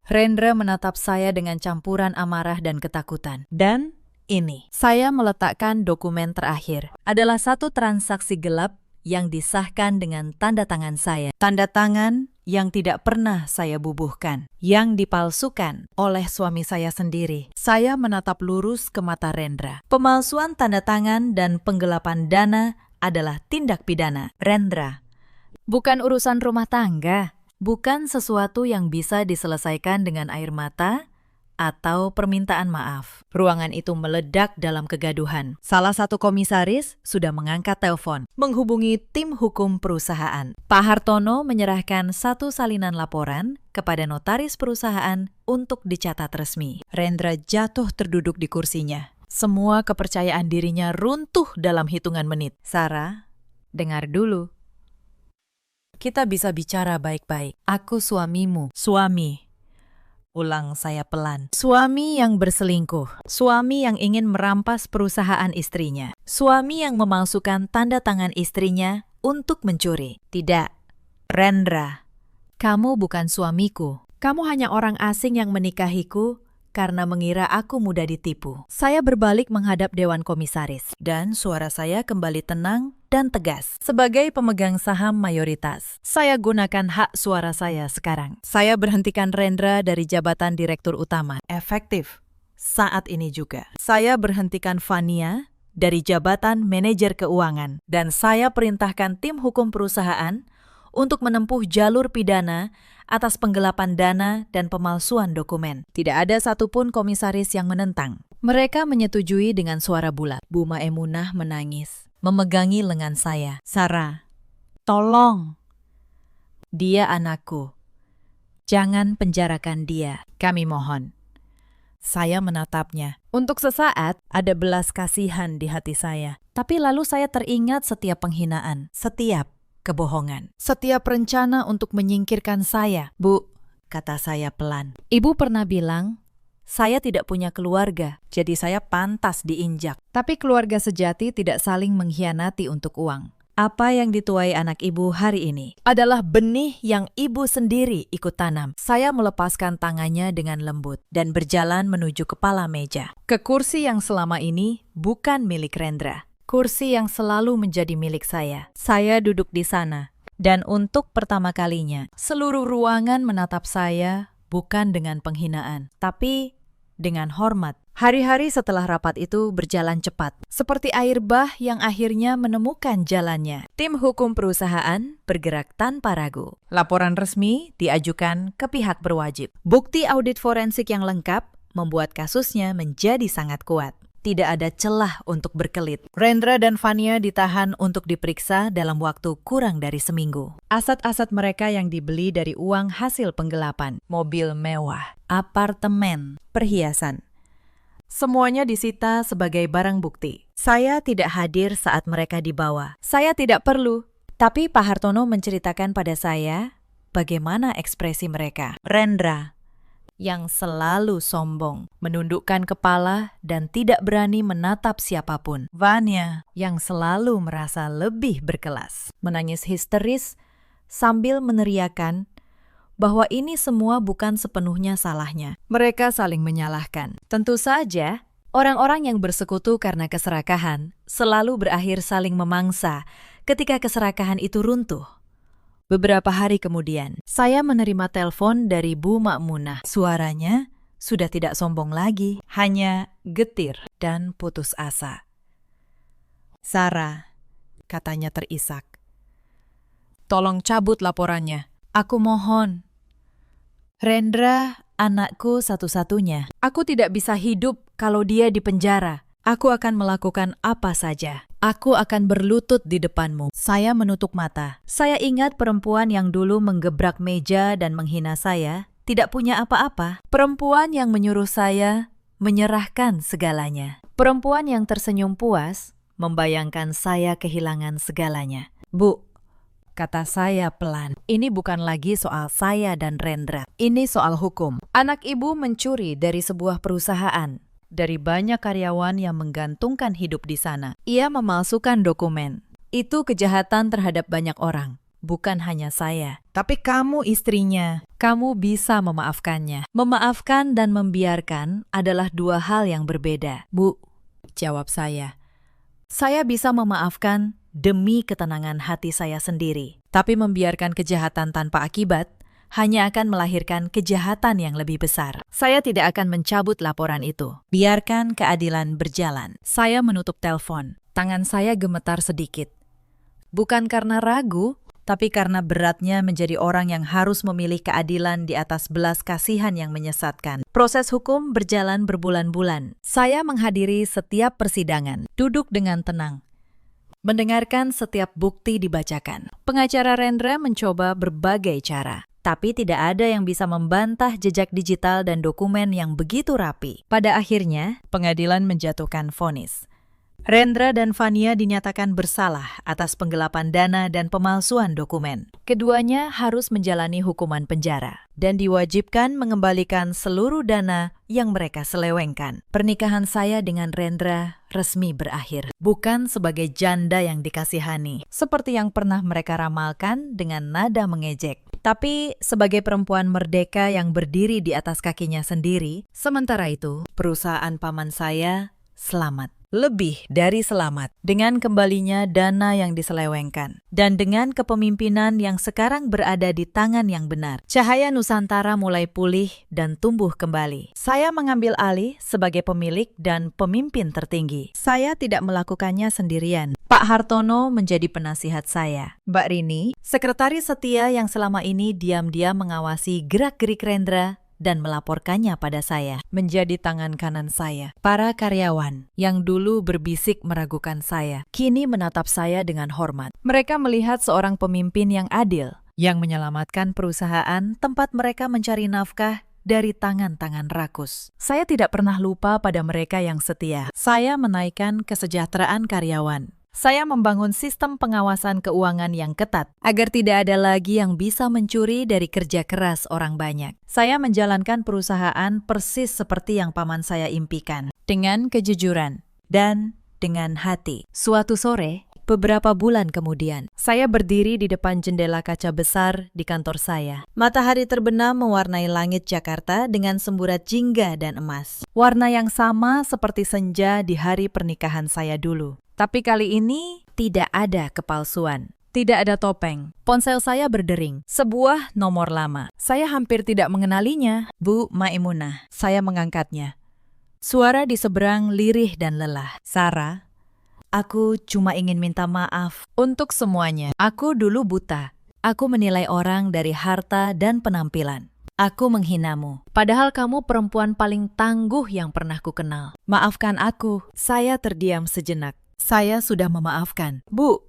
Rendra menatap saya dengan campuran amarah dan ketakutan. Dan ini, saya meletakkan dokumen terakhir. Adalah satu transaksi gelap yang disahkan dengan tanda tangan saya. Tanda tangan yang tidak pernah saya bubuhkan. Yang dipalsukan oleh suami saya sendiri. Saya menatap lurus ke mata Rendra. Pemalsuan tanda tangan dan penggelapan dana adalah tindak pidana. Rendra, bukan urusan rumah tangga. Bukan sesuatu yang bisa diselesaikan dengan air mata atau permintaan maaf. Ruangan itu meledak dalam kegaduhan. Salah satu komisaris sudah mengangkat telepon, menghubungi tim hukum perusahaan. Pak Hartono menyerahkan satu salinan laporan kepada notaris perusahaan untuk dicatat resmi. Rendra jatuh terduduk di kursinya. Semua kepercayaan dirinya runtuh dalam hitungan menit. Sarah, dengar dulu. Kita bisa bicara baik-baik. Aku suamimu. Suami. Ulang saya pelan. Suami yang berselingkuh. Suami yang ingin merampas perusahaan istrinya. Suami yang memalsukan tanda tangan istrinya untuk mencuri. Tidak. Rendra, kamu bukan suamiku. Kamu hanya orang asing yang menikahiku karena mengira aku mudah ditipu. Saya berbalik menghadap Dewan Komisaris. Dan suara saya kembali tenang dan tegas. Sebagai pemegang saham mayoritas, saya gunakan hak suara saya sekarang. Saya berhentikan Rendra dari jabatan Direktur Utama. Efektif. Saat ini juga. Saya berhentikan Fania dari jabatan Manajer Keuangan. Dan saya perintahkan tim hukum perusahaan untuk menempuh jalur pidana atas penggelapan dana dan pemalsuan dokumen. Tidak ada satupun komisaris yang menentang. Mereka menyetujui dengan suara bulat. Bu Maemunah menangis, memegangi lengan saya. Sarah, tolong. Dia anakku. Jangan penjarakan dia. Kami mohon. Saya menatapnya. Untuk sesaat, ada belas kasihan di hati saya. Tapi lalu saya teringat setiap penghinaan, setiap kebohongan, setiap rencana untuk menyingkirkan saya. Bu, kata saya pelan. Ibu pernah bilang, saya tidak punya keluarga, jadi saya pantas diinjak. Tapi keluarga sejati tidak saling mengkhianati untuk uang. Apa yang dituai anak ibu hari ini adalah benih yang ibu sendiri ikut tanam. Saya melepaskan tangannya dengan lembut dan berjalan menuju kepala meja. Ke kursi yang selama ini bukan milik Rendra. Kursi yang selalu menjadi milik saya. Saya duduk di sana. Dan untuk pertama kalinya, seluruh ruangan menatap saya bukan dengan penghinaan, tapi dengan hormat. Hari-hari setelah rapat itu berjalan cepat, seperti air bah yang akhirnya menemukan jalannya. Tim hukum perusahaan bergerak tanpa ragu. Laporan resmi diajukan ke pihak berwajib. Bukti audit forensik yang lengkap membuat kasusnya menjadi sangat kuat. Tidak ada celah untuk berkelit. Rendra dan Fania ditahan untuk diperiksa dalam waktu kurang dari seminggu. Aset-aset mereka yang dibeli dari uang hasil penggelapan, mobil mewah, apartemen, perhiasan, Semuanya disita sebagai barang bukti. Saya tidak hadir saat mereka dibawa. Saya tidak perlu. Tapi Pak Hartono menceritakan pada saya bagaimana ekspresi mereka. Rendra, yang selalu sombong, menundukkan kepala dan tidak berani menatap siapapun. Vanya, yang selalu merasa lebih berkelas, menangis histeris sambil meneriakan bahwa ini semua bukan sepenuhnya salahnya. Mereka saling menyalahkan. Tentu saja, orang-orang yang bersekutu karena keserakahan selalu berakhir saling memangsa ketika keserakahan itu runtuh. Beberapa hari kemudian, saya menerima telepon dari Bu Makmunah. Suaranya sudah tidak sombong lagi, hanya getir dan putus asa. "Sarah," katanya terisak, "tolong cabut laporannya. Aku mohon. Rendra, anakku satu-satunya. Aku tidak bisa hidup kalau dia di penjara. Aku akan melakukan apa saja. Aku akan berlutut di depanmu." Saya menutup mata. Saya ingat perempuan yang dulu menggebrak meja dan menghina saya, tidak punya apa-apa. Perempuan yang menyuruh saya menyerahkan segalanya. Perempuan yang tersenyum puas, membayangkan saya kehilangan segalanya. "Bu," kata saya pelan, "ini bukan lagi soal saya dan Rendra. Ini soal hukum. Anak ibu mencuri dari sebuah perusahaan, dari banyak karyawan yang menggantungkan hidup di sana. Ia memalsukan dokumen. Itu kejahatan terhadap banyak orang, bukan hanya saya. Tapi kamu istrinya. Kamu bisa memaafkannya. Memaafkan dan membiarkan adalah dua hal yang berbeda." "Bu," jawab saya, "saya bisa memaafkan demi ketenangan hati saya sendiri. Tapi membiarkan kejahatan tanpa akibat hanya akan melahirkan kejahatan yang lebih besar. Saya tidak akan mencabut laporan itu. Biarkan keadilan berjalan." Saya menutup telepon. Tangan saya gemetar sedikit. Bukan karena ragu, tapi karena beratnya menjadi orang yang harus memilih keadilan di atas belas kasihan yang menyesatkan. Proses hukum berjalan berbulan-bulan. Saya menghadiri setiap persidangan, duduk dengan tenang, mendengarkan setiap bukti dibacakan. Pengacara Rendra mencoba berbagai cara, tapi tidak ada yang bisa membantah jejak digital dan dokumen yang begitu rapi. Pada akhirnya, pengadilan menjatuhkan vonis. Rendra dan Vanya dinyatakan bersalah atas penggelapan dana dan pemalsuan dokumen. Keduanya harus menjalani hukuman penjara dan diwajibkan mengembalikan seluruh dana yang mereka selewengkan. Pernikahan saya dengan Rendra resmi berakhir. Bukan sebagai janda yang dikasihani, seperti yang pernah mereka ramalkan dengan nada mengejek, tapi sebagai perempuan merdeka yang berdiri di atas kakinya sendiri. Sementara itu, perusahaan paman saya selamat. Lebih dari selamat, dengan kembalinya dana yang diselewengkan, dan dengan kepemimpinan yang sekarang berada di tangan yang benar. Cahaya Nusantara mulai pulih dan tumbuh kembali. Saya mengambil alih sebagai pemilik dan pemimpin tertinggi. Saya tidak melakukannya sendirian. Pak Hartono menjadi penasihat saya. Mbak Rini, sekretaris setia yang selama ini diam-diam mengawasi gerak-gerik Rendra dan melaporkannya pada saya, menjadi tangan kanan saya. Para karyawan yang dulu berbisik meragukan saya, kini menatap saya dengan hormat. Mereka melihat seorang pemimpin yang adil, yang menyelamatkan perusahaan tempat mereka mencari nafkah dari tangan-tangan rakus. Saya tidak pernah lupa pada mereka yang setia. Saya menaikkan kesejahteraan karyawan. Saya membangun sistem pengawasan keuangan yang ketat agar tidak ada lagi yang bisa mencuri dari kerja keras orang banyak. Saya menjalankan perusahaan persis seperti yang paman saya impikan, dengan kejujuran dan dengan hati. Suatu sore, beberapa bulan kemudian, saya berdiri di depan jendela kaca besar di kantor saya. Matahari terbenam mewarnai langit Jakarta dengan semburat jingga dan emas. Warna yang sama seperti senja di hari pernikahan saya dulu. Tapi kali ini tidak ada kepalsuan. Tidak ada topeng. Ponsel saya berdering. Sebuah nomor lama. Saya hampir tidak mengenalinya. Bu Maimunah. Saya mengangkatnya. Suara di seberang lirih dan lelah. "Sarah, aku cuma ingin minta maaf untuk semuanya. Aku dulu buta. Aku menilai orang dari harta dan penampilan. Aku menghinamu. Padahal kamu perempuan paling tangguh yang pernah kukenal. Maafkan aku." Saya terdiam sejenak. "Saya sudah memaafkan." "Bu,"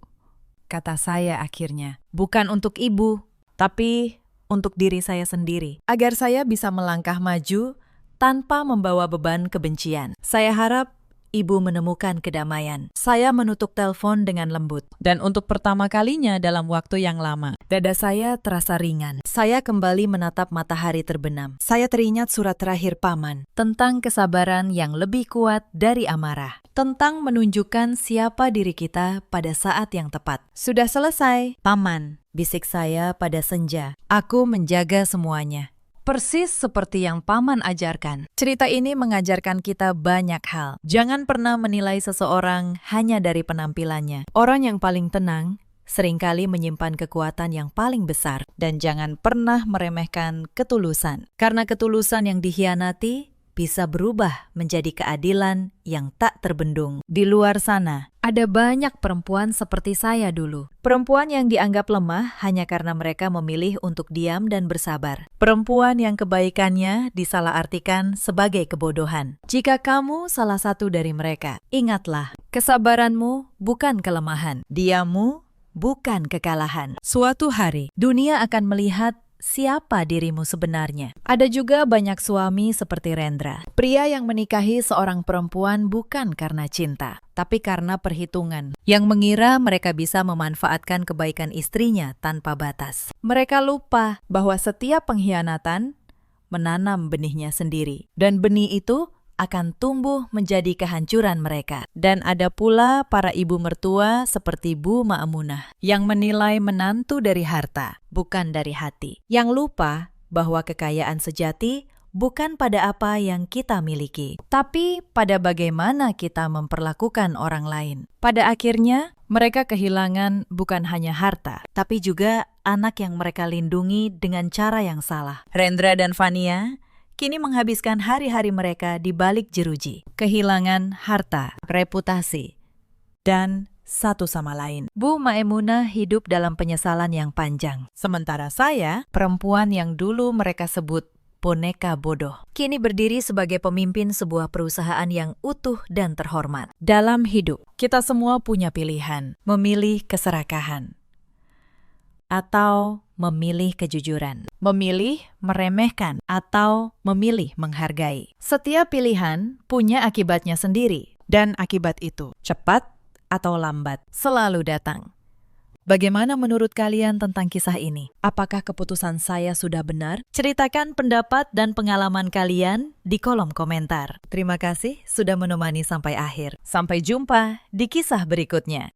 kata saya akhirnya, "bukan untuk ibu, tapi untuk diri saya sendiri. Agar saya bisa melangkah maju tanpa membawa beban kebencian. Saya harap Ibu menemukan kedamaian. Saya menutup telepon dengan lembut. Dan untuk pertama kalinya dalam waktu yang lama, Dada saya terasa ringan. Saya kembali menatap matahari terbenam. Saya teringat surat terakhir Paman tentang kesabaran yang lebih kuat dari amarah. Tentang menunjukkan siapa diri kita pada saat yang tepat. Sudah selesai, Paman, bisik saya pada senja. Aku menjaga semuanya. Persis seperti yang Paman ajarkan. Cerita ini mengajarkan kita banyak hal. Jangan pernah menilai seseorang hanya dari penampilannya. Orang yang paling tenang seringkali menyimpan kekuatan yang paling besar. Dan jangan pernah meremehkan ketulusan. Karena ketulusan yang dikhianati bisa berubah menjadi keadilan yang tak terbendung. Di luar sana, ada banyak perempuan seperti saya dulu. Perempuan yang dianggap lemah hanya karena mereka memilih untuk diam dan bersabar. Perempuan yang kebaikannya disalahartikan sebagai kebodohan. Jika kamu salah satu dari mereka, ingatlah, kesabaranmu bukan kelemahan. Diammu bukan kekalahan. Suatu hari, dunia akan melihat siapa dirimu sebenarnya. Ada juga banyak suami seperti Rendra. Pria yang menikahi seorang perempuan bukan karena cinta, tapi karena perhitungan. Yang mengira mereka bisa memanfaatkan kebaikan istrinya tanpa batas. Mereka lupa bahwa setiap pengkhianatan menanam benihnya sendiri. Dan benih itu akan tumbuh menjadi kehancuran mereka. Dan ada pula para ibu mertua seperti Bu Ma'munah yang menilai menantu dari harta, bukan dari hati. Yang lupa bahwa kekayaan sejati bukan pada apa yang kita miliki, tapi pada bagaimana kita memperlakukan orang lain. Pada akhirnya, mereka kehilangan bukan hanya harta, tapi juga anak yang mereka lindungi dengan cara yang salah. Rendra dan Fania kini menghabiskan hari-hari mereka di balik jeruji, kehilangan harta, reputasi, dan satu sama lain. Bu Ma'munah hidup dalam penyesalan yang panjang. Sementara saya, perempuan yang dulu mereka sebut boneka bodoh, kini berdiri sebagai pemimpin sebuah perusahaan yang utuh dan terhormat. Dalam hidup, kita semua punya pilihan, memilih keserakahan atau memilih kejujuran, memilih meremehkan, atau memilih menghargai. Setiap pilihan punya akibatnya sendiri, dan akibat itu, cepat atau lambat, selalu datang. Bagaimana menurut kalian tentang kisah ini? Apakah keputusan saya sudah benar? Ceritakan pendapat dan pengalaman kalian di kolom komentar. Terima kasih sudah menemani sampai akhir. Sampai jumpa di kisah berikutnya.